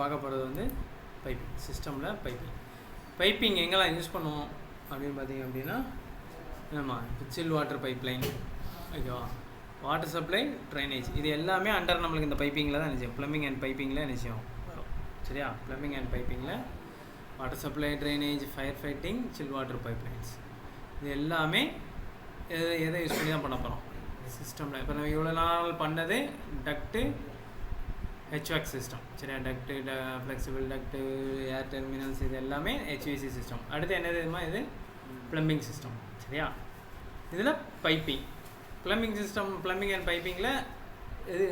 பார்க்க போகிறது வந்து பைப்பிங் சிஸ்டமில் பைப்பிங் எங்கெல்லாம் யூஸ் பண்ணுவோம் அப்படின்னு பார்த்தீங்க அப்படின்னா ஆமாம் சில் வாட்டர் பைப்லைன் ஓகேவா, வாட்டர் சப்ளை, ட்ரைனேஜ், இது எல்லாமே அண்டர் நம்மளுக்கு இந்த பைப்பிங்கில் தான் நிச்சயம், ப்ளம்பிங் அண்ட் பைப்பிங்கில் நிச்சயம் வரும். சரியா, ப்ளம்பிங் அண்ட் பைப்பிங்கில் water supply, drainage, fire fighting, chill water pipelines, இது எல்லாமே எதை யூஸ் பண்ணி தான் பண்ண போகிறோம் சிஸ்டமில். இப்போ நம்ம இவ்வளோ நாள் பண்ணது டக்ட்டு, HVAC சிஸ்டம். சரியா, டக்ட்டு, ஃப்ளெக்சிபிள் டக்ட்டு, ஏர் டெர்மினல்ஸ், இது எல்லாமே HVAC சிஸ்டம். அடுத்து என்னது இதுமா, இது ப்ளம்பிங் சிஸ்டம். சரியா, இதில் piping, plumbing system, plumbing and பைப்பிங்கில் இது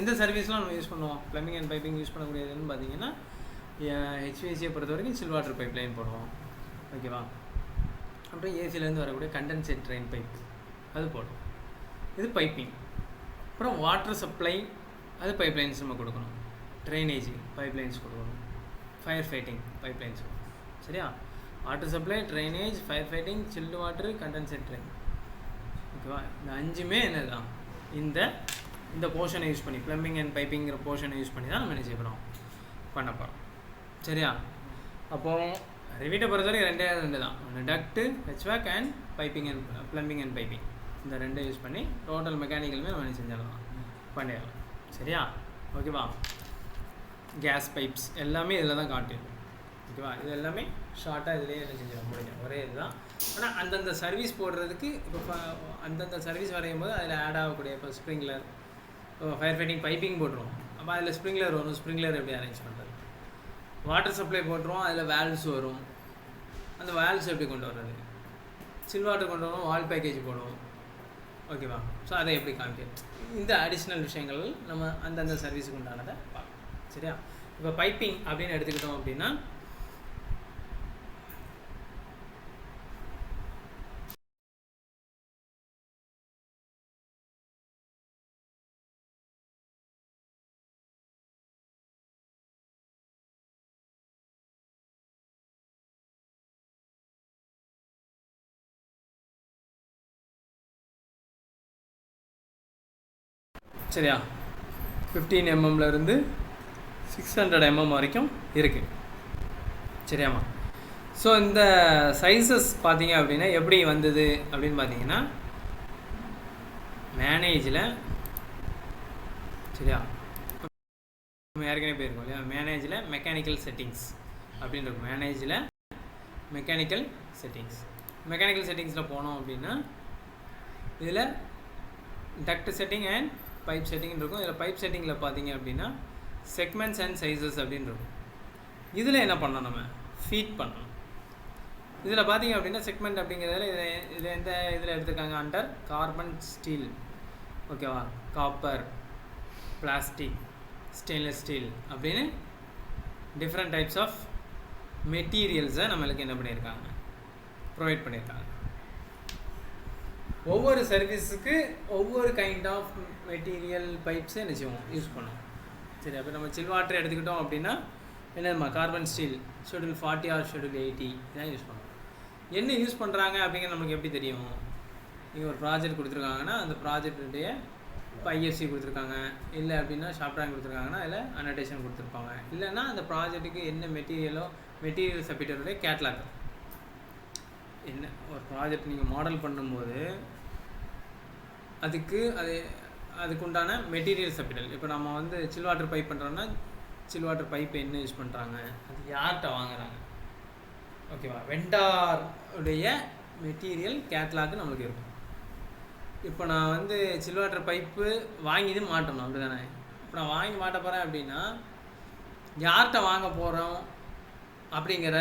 எந்த சர்வீஸ்லாம் நம்ம யூஸ் பண்ணுவோம்? ப்ளம்பிங் அண்ட் பைப்பிங் யூஸ் பண்ணக்கூடியதுன்னு பார்த்தீங்கன்னா HVACயை பொறுத்த வரைக்கும் சில் வாட்டர் பைப் லைன் போடுவோம். ஓகேவா, அப்புறம் ஏசிலேருந்து வரக்கூடிய கண்டென்சேட் ட்ரெயின் பைப் அது போடுவோம். இது பைப்பிங். அப்புறம் வாட்டர் சப்ளை, அது பைப் லைன்ஸ் நம்ம கொடுக்கணும். ட்ரைனேஜ் பைப் லைன்ஸ் கொடுக்கணும். ஃபயர் ஃபைட்டிங் பைப் லைன்ஸ் கொடுக்கணும். சரியா, water supply, drainage, fire fighting, chilled water, condensate train. ஓகேவா, இந்த அஞ்சுமே என்ன தான் இந்த போர்ஷனை யூஸ் பண்ணி, ப்ளம்பிங் அண்ட் பைப்பிங்கிற போர்ஷனை யூஸ் பண்ணி தான் நம்ம என்ன செய்யணும் பண்ண போகிறோம். சரியா, அப்போது ரிவீட்டை பொறுத்தவரைக்கும் ரெண்டு தான், ஒன்று duct, HVAC and piping and plumbing and piping, இந்த ரெண்டை யூஸ் பண்ணி டோட்டல் மெக்கானிக்கலுமே நம்ம செஞ்சிடலாம், பண்ணிடலாம். சரியா, ஓகேவா, கேஸ் பைப்ஸ் எல்லாமே இதில் தான் காட்டிடும். ஓகேவா, இது எல்லாமே ஷார்ட்டாக இதிலே என்ன செஞ்சிடும் முடியும், ஒரே இதுதான். ஆனால் அந்தந்த சர்வீஸ் போடுறதுக்கு இப்போ அந்தந்த சர்வீஸ் வரையும் போது அதில் ஆட் ஆகக்கூடிய, இப்போ ஸ்ப்ரிங்க்லர், இப்போ ஃபயர் ஃபைட்டிங் பைப்பிங் போட்டுருவோம், அப்போ அதில் ஸ்ப்ரிங்க்லர் வரும். ஸ்ப்ரிங்க்லர் எப்படி அரேஞ்ச் பண்ணுறது? வாட்டர் சப்ளை போட்டுருவோம், அதில் வேல்வ்ஸ் வரும், அந்த வேல்வ்ஸ் எப்படி கொண்டு வர்றது? சில் வாட்டர் கொண்டு வரணும், வால் பேக்கேஜ் போடுவோம். ஓகேவா, ஸோ அதை எப்படி காமிக்கிறது? இந்த அடிஷ்னல் விஷயங்கள் நம்ம அந்தந்த சர்வீஸுக்கு உண்டானதை பார்க்கலாம். சரியா, இப்போ பைப்பிங் அப்படின்னு எடுத்துக்கிட்டோம் அப்படின்னா சரியா 15 mmலேருந்து 600 mm வரைக்கும் இருக்குது. சரியாம்மா, ஸோ இந்த சைஸஸ் பார்த்தீங்க அப்படின்னா எப்படி வந்தது அப்படின்னு பார்த்தீங்கன்னா மேனேஜில், சரியா, நம்ம ஏற்கனவே போயிருக்கோம் இல்லையா, மேனேஜில் மெக்கானிக்கல் செட்டிங்ஸ் அப்படின்னு இருக்கும். மேனேஜில் மெக்கானிக்கல் செட்டிங்ஸில் போனோம் அப்படின்னா இதில் duct setting and pipe setting இருக்கும். இதில் பைப் செட்டிங்கில் பார்த்தீங்க அப்படின்னா செக்மெண்ட்ஸ் அண்ட் சைஸஸ் அப்படின்னு இருக்கும். இதில் என்ன பண்ணணும், நம்ம ஃபீட் பண்ணணும். இதில் பார்த்தீங்க அப்படின்னா செக்மெண்ட் அப்படிங்கிறதுல இதில் எந்த இதில் எடுத்துருக்காங்க, அண்டர் கார்பன் ஸ்டீல், ஓகேவா, காப்பர், பிளாஸ்டிக், ஸ்டெயின்லெஸ் ஸ்டீல் அப்படின்னு டிஃப்ரெண்ட் டைப்ஸ் ஆஃப் மெட்டீரியல்ஸை நம்மளுக்கு என்ன பண்ணியிருக்காங்க, ப்ரொவைட் பண்ணியிருக்காங்க. ஒவ்வொரு சர்வீஸுக்கு ஒவ்வொரு கைண்ட் ஆஃப் மெட்டீரியல் பைப்ஸை என்ன செய்வோம் யூஸ் பண்ணுவோம். சரி, அப்போ நம்ம சில் வாட்டர் எடுத்துக்கிட்டோம் அப்படின்னா என்னதுமா, carbon steel schedule 40 or schedule 80 இதான் யூஸ் பண்ணுவோம். என்ன யூஸ் பண்ணுறாங்க அப்படிங்கிறது நமக்கு எப்படி தெரியும்? நீங்கள் ஒரு ப்ராஜெக்ட் கொடுத்துருக்காங்கன்னா அந்த ப்ராஜெக்டுடைய இப்போ IFC கொடுத்துருக்காங்க, இல்லை அப்படின்னா ஷாப் ட்ராயிங் கொடுத்துருக்காங்கன்னா அதில் அனோடேஷன் கொடுத்துருப்பாங்க, இல்லைன்னா அந்த ப்ராஜெக்ட்டுக்கு என்ன மெட்டீரியல் சப்மிட்டருடைய கேட்லாக். என்ன ஒரு ப்ராஜெக்ட் நீங்கள் மாடல் பண்ணும்போது அதுக்குண்டான மெட்டீரியல் சப்மிட்டல். இப்போ நம்ம வந்து சில் வாட்டர் பைப் பண்ணுறோன்னா சில் வாட்டர் பைப் என்ன யூஸ் பண்ணுறாங்க, அது யார்கிட்ட வாங்குறாங்க, ஓகேவா, வெண்டாருடைய மெட்டீரியல் கேட்லாக் நம்மளுக்கு இருக்கும். இப்போ நான் வந்து சில் வாட்டர் பைப்பு வாங்கி மாட்டணும், அப்படி தானே? இப்போ நான் வாங்கி மாட்ட போகிறேன் அப்படின்னா யார்கிட்ட வாங்க போகிறோம் அப்படிங்கிற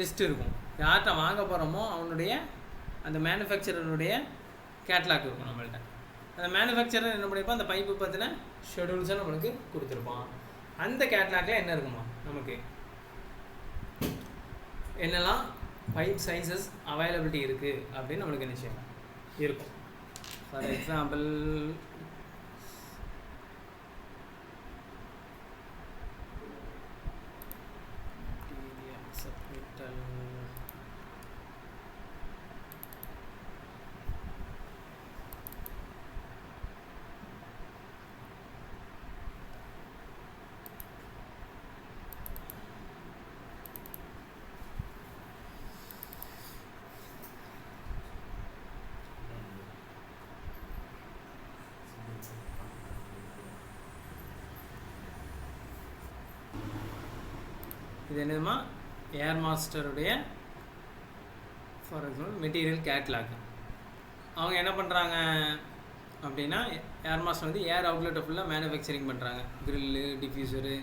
லிஸ்ட் இருக்கும். யார்கிட்ட வாங்க போகிறோமோ அவனுடைய அந்த மேனுஃபேக்சரருடைய கேட்லாக் இருக்கும் நம்மள்கிட்ட. அந்த மேனுஃபேக்சரர் என்ன பண்ணியிருப்பான், அந்த பைப்பு பற்றின ஷெடியூல்ஸை நம்மளுக்கு கொடுத்துருப்பான். அந்த கேட்லாகில் என்ன இருக்குமா, நமக்கு என்னெல்லாம் பைப் சைஸஸ் அவைலபிலிட்டி இருக்குது அப்படின்னு நம்மளுக்கு நிச்சயம் இருக்கும். ஃபார் எக்ஸாம்பிள் இது என்னதுமா ஏர் மாஸ்டருடைய ஃபார் எக்ஸாம்பிள் மெட்டீரியல் கேட்லாக். அவங்க என்ன பண்ணுறாங்க அப்படின்னா ஏர் மாஸ்டர் வந்து ஏர் அவுட்லெட்டை ஃபுல்லாக மேனுஃபேக்சரிங் பண்ணுறாங்க. க்ரில்லு, டிஃப்யூசரு,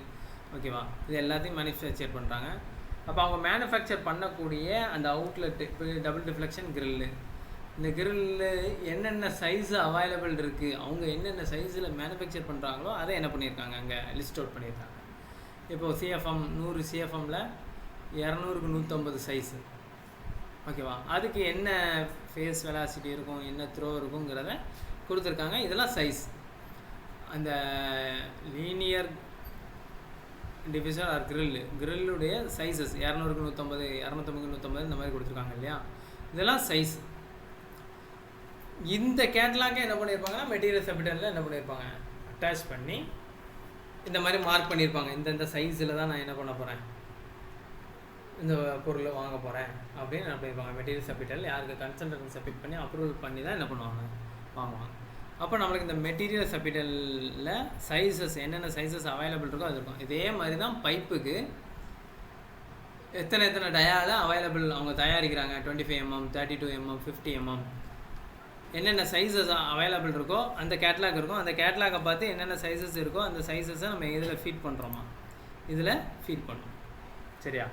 ஓகேவா, இது எல்லாத்தையும் மேனுஃபேக்சர் பண்ணுறாங்க. அப்போ அவங்க மேனுஃபேக்சர் பண்ணக்கூடிய அந்த அவுட்லெட்டு, இப்போ டபுள் டிஃப்ளெக்ஷன் க்ரில்லு, இந்த க்ரில்லு என்னென்ன சைஸு அவைலபிள் இருக்குது, அவங்க என்னென்ன சைஸில் மேனுஃபேக்சர் பண்ணுறாங்களோ அதை என்ன பண்ணியிருக்காங்க அங்கே லிஸ்ட் அவுட் பண்ணியிருக்காங்க. இப்போது சிஎஃப்எம் 100 சிஎஃப்எம்மில் 200க்கு 150 சைஸு, ஓகேவா, அதுக்கு என்ன ஃபேஸ் வெலாசிட்டி இருக்கும், என்ன த்ரோ இருக்குங்கிறத கொடுத்துருக்காங்க. இதெல்லாம் சைஸ். அந்த லீனியர் டிஃப்யூசர் ஆர் க்ரில்லுடைய சைஸஸ் 200க்கு 150, 250க்கு 150 இந்த மாதிரி கொடுத்துருக்காங்க இல்லையா, இதெல்லாம் சைஸ். இந்த கேட்லாக்கை என்ன பண்ணியிருப்பாங்கன்னா மெட்டீரியல் சப்மிட்டரில் என்ன பண்ணியிருப்பாங்க அட்டாச் பண்ணி இந்த மாதிரி மார்க் பண்ணியிருப்பாங்க. இந்த சைஸில் தான் நான் என்ன பண்ண போகிறேன், இந்த பொருளை வாங்க போகிறேன் அப்படின்னு என்ன பண்ணியிருப்பாங்க. மெட்டீரியல் சப்மிட்டரில் யாருக்கு கன்சல்டன்ட் சப்மிட் பண்ணி அப்ரூவல் பண்ணி தான் என்ன பண்ணுவாங்க, வாங்குவாங்க. அப்போ நம்மளுக்கு இந்த மெட்டீரியல் சப்மிட்டரில் சைஸஸ் என்னென்ன சைஸஸ் அவைலபிள் இருக்கோ அது இருக்கும். இதே மாதிரி தான் பைப்புக்கு எத்தனை டயாவில் அவைலபிள் அவங்க தயாரிக்கிறாங்க. 25 mm, 32 mm, 50 mm, என்னென்ன சைஸஸ் அவைலபிள் இருக்கோ அந்த கேட்லாக் இருக்கும். அந்த கேட்லாகை பார்த்து என்னென்ன சைஸஸ் இருக்கோ அந்த சைஸஸை நம்ம இதில் ஃபீட் பண்ணுறோமா, இதில் ஃபீட் பண்ணுறோம். சரியா?